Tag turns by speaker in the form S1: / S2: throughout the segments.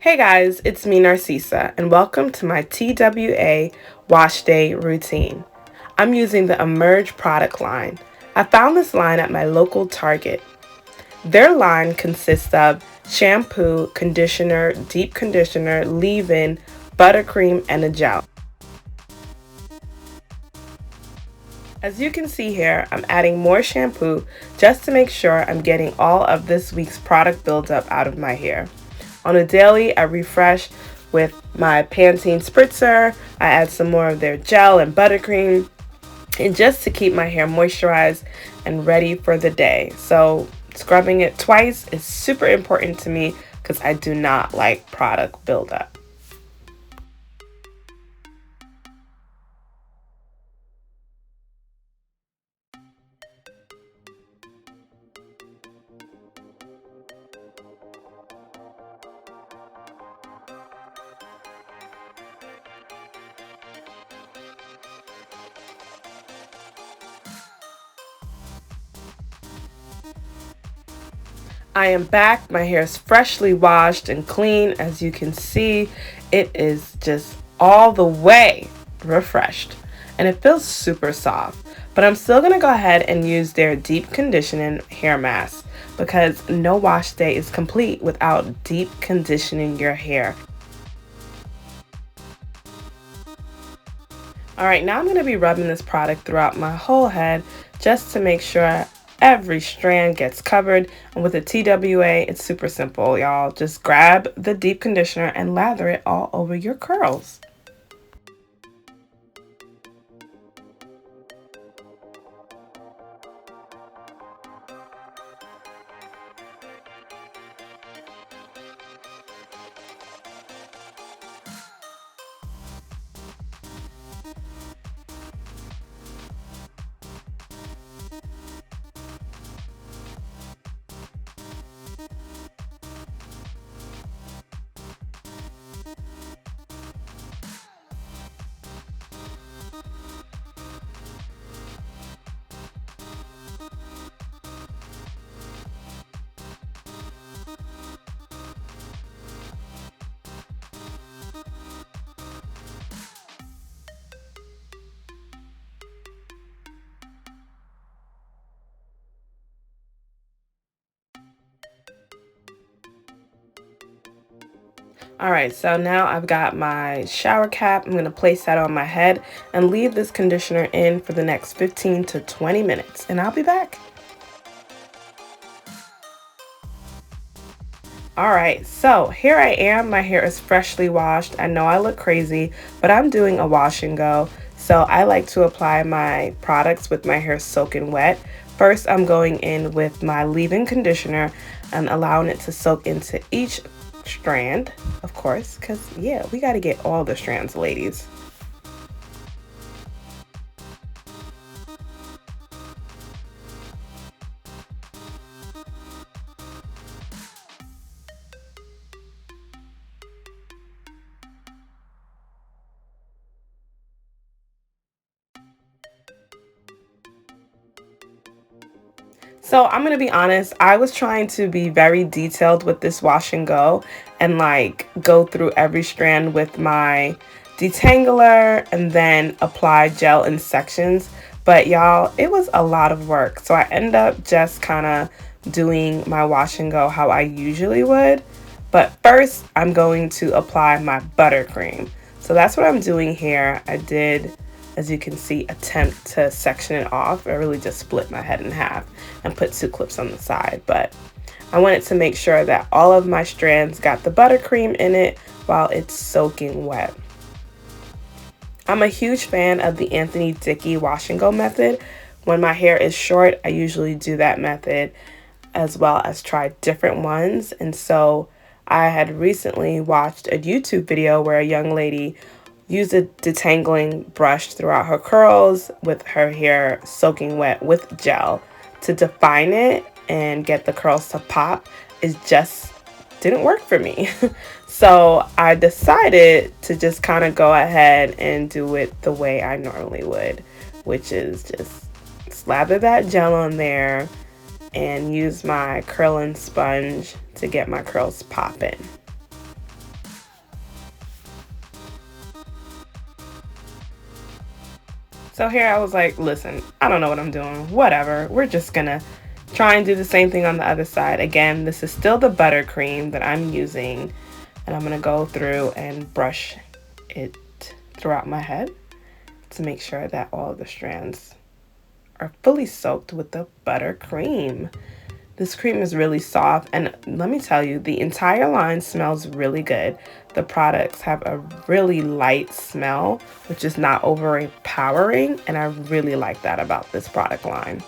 S1: Hey guys, it's me Cisa, and welcome to my TWA Wash Day routine. I'm using the Emerge product line. I found this line at my local Target. Their line consists of shampoo, conditioner, deep conditioner, leave-in, buttercream, and a gel. As you can see here, I'm adding more shampoo just to make sure I'm getting all of this week's product buildup out of my hair. On a daily, I refresh with my Pantene spritzer. I add some more of their gel and buttercream, and just to keep my hair moisturized and ready for the day. So scrubbing it twice is super important to me because I do not like product buildup. I am back. My hair is freshly washed and clean. As you can see, it is just all the way refreshed and it feels super soft. But I'm still going to go ahead and use their deep conditioning hair mask because no wash day is complete without deep conditioning your hair. Alright, now I'm going to be rubbing this product throughout my whole head just to make sure every strand gets covered. And with a TWA, it's super simple, y'all. Just grab the deep conditioner and lather it all over your curls. Alright, so now I've got my shower cap. I'm going to place that on my head and leave this conditioner in for the next 15 to 20 minutes. And I'll be back. Alright, so here I am. My hair is freshly washed. I know I look crazy, but I'm doing a wash and go. So I like to apply my products with my hair soaking wet. First, I'm going in with my leave-in conditioner and allowing it to soak into each strand, of course, because yeah, we got to get all the strands, ladies. So I'm gonna be honest, I was trying to be very detailed with this wash and go and like go through every strand with my detangler and then apply gel in sections. But y'all, it was a lot of work. So I end up just kind of doing my wash and go how I usually would. But first, I'm going to apply my buttercream. So that's what I'm doing here. I did, as you can see, attempt to section it off. I really just split my head in half and put 2 clips on the side, but I wanted to make sure that all of my strands got the buttercream in it while it's soaking wet. I'm a huge fan of the Anthony Dickey wash and go method. When my hair is short, I usually do that method as well as try different ones. And so I had recently watched a YouTube video where a young lady used a detangling brush throughout her curls with her hair soaking wet with gel to define it and get the curls to pop. It just didn't work for me. So I decided to just kind of go ahead and do it the way I normally would, which is just slather that gel on there and use my curling sponge to get my curls popping. So here I was like, listen, I don't know what I'm doing. Whatever. We're just gonna try and do the same thing on the other side. Again, this is still the buttercream that I'm using, and I'm gonna go through and brush it throughout my head to make sure that all of the strands are fully soaked with the buttercream. This cream is really soft, and let me tell you, the entire line smells really good. The products have a really light smell, which is not overpowering, and I really like that about this product line.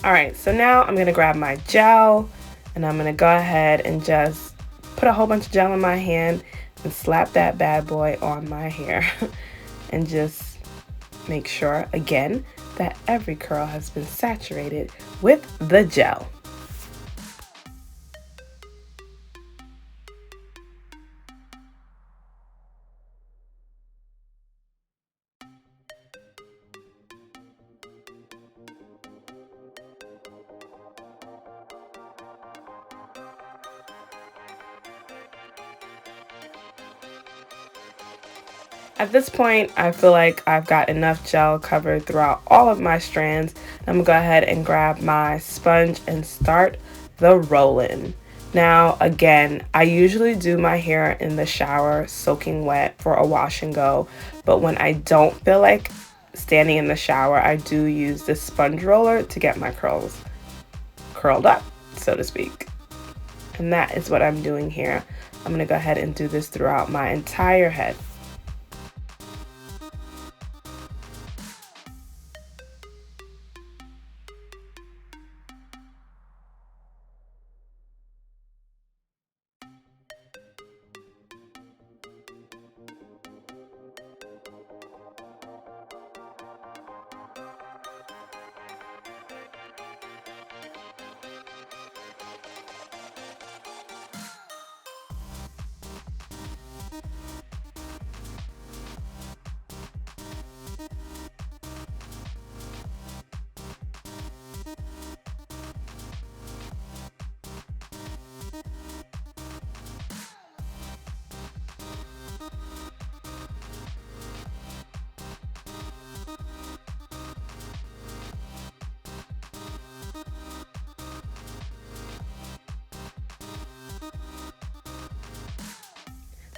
S1: All right, so now I'm gonna grab my gel, and I'm gonna go ahead and just put a whole bunch of gel in my hand and slap that bad boy on my hair and just make sure, again, that every curl has been saturated with the gel. At this point, I feel like I've got enough gel covered throughout all of my strands. I'm gonna go ahead and grab my sponge and start the rolling. Now, again, I usually do my hair in the shower soaking wet for a wash and go, but when I don't feel like standing in the shower, I do use this sponge roller to get my curls curled up, so to speak. And that is what I'm doing here. I'm gonna go ahead and do this throughout my entire head.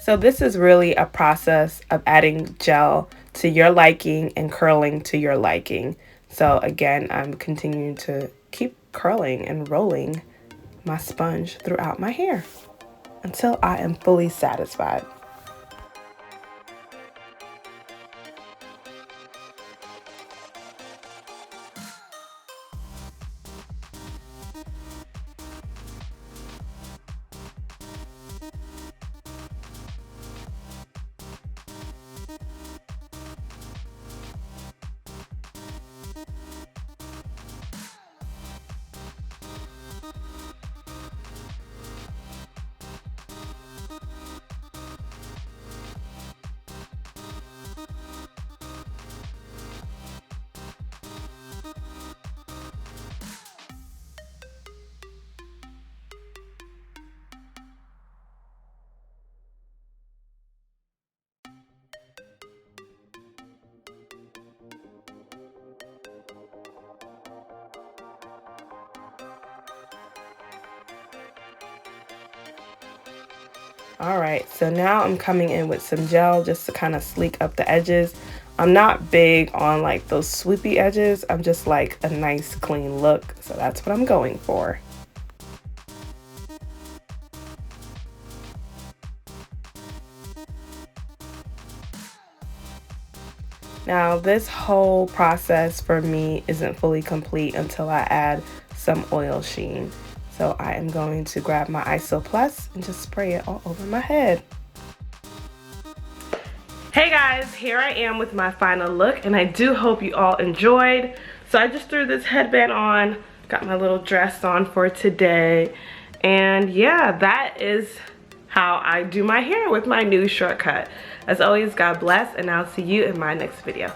S1: So this is really a process of adding gel to your liking and curling to your liking. So again, I'm continuing to keep curling and rolling my sponge throughout my hair until I am fully satisfied. All right, so now I'm coming in with some gel just to kind of sleek up the edges. I'm not big on like those swoopy edges. I'm just like a nice clean look, so that's what I'm going for. Now this whole process for me isn't fully complete until I add some oil sheen. So I am going to grab my ISO Plus and just spray it all over my head. Hey guys, here I am with my final look, and I do hope you all enjoyed. So I just threw this headband on, got my little dress on for today, and yeah, that is how I do my hair with my new shortcut. As always, God bless, and I'll see you in my next video.